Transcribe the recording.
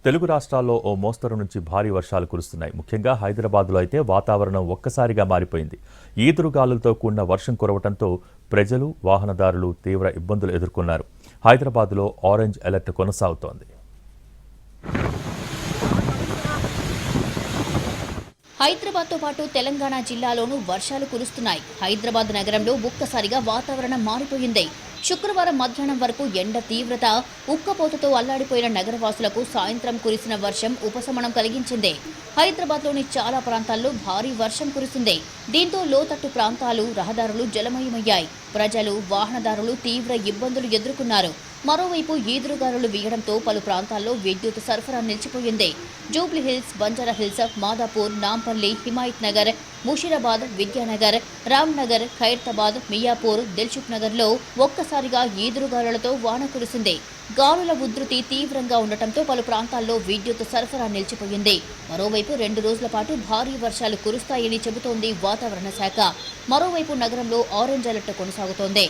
తెలుగు రాష్ట్రాల్లో ఓ మోస్తరు నుంచి భారీ వర్షాలు కురుస్తున్నాయి. ముఖ్యంగా హైదరాబాద్లో అయితే వాతావరణం ఒక్కసారిగా మారిపోయింది. ఈదురుగాలులతో కూడిన వర్షం కురవడంతో ప్రజలు, వాహనదారులు తీవ్ర ఇబ్బందులు ఎదుర్కొన్నారు. హైదరాబాద్లో ఆరెంజ్ అలర్ట్ కొనసాగుతోంది. హైదరాబాద్తో పాటు తెలంగాణ జిల్లాలోనూ వర్షాలు కురుస్తున్నాయి. హైదరాబాద్ నగరంలో ఒక్కసారిగా వాతావరణం మారిపోయింది. శుక్రవారం మధ్యాహ్నం వరకు ఎండ తీవ్రత, ఉక్కపోతతో అల్లాడిపోయిన నగరవాసులకు సాయంత్రం కురిసిన వర్షం ఉపశమనం కలిగించింది. హైదరాబాద్లోని చాలా ప్రాంతాల్లో భారీ వర్షం కురిసింది. దీంతో లోతట్టు ప్రాంతాలు, రహదారులు జలమయమయ్యాయి. ప్రజలు, వాహనదారులు తీవ్ర ఇబ్బందులు ఎదుర్కొన్నారు. మరోవైపు ఈదురుగాలులు వీయడంతో పలు ప్రాంతాల్లో విద్యుత్ సరఫరా నిలిచిపోయింది. జూబ్లీహిల్స్, బంజారాహిల్స్, మాదాపూర్, నాంపల్లి, హిమాయత్ నగర్, ముషీరాబాద్, విద్యానగర్, రామ్నగర్, ఖైరతాబాద్, మియాపూర్, దిల్సుఖ్ నగర్లో ఒక్కసారిగా ఈదురుగాలులతో వాన కురిసింది. గాలుల ఉధృతి తీవ్రంగా ఉండటంతో పలు ప్రాంతాల్లో విద్యుత్ సరఫరా నిలిచిపోయింది. మరోవైపు 2 రోజుల పాటు భారీ వర్షాలు కురుస్తాయని చెబుతోంది వాతావరణ శాఖ. మరోవైపు నగరంలో ఆరెంజ్ అలర్ట్ కొనసాగుతోంది.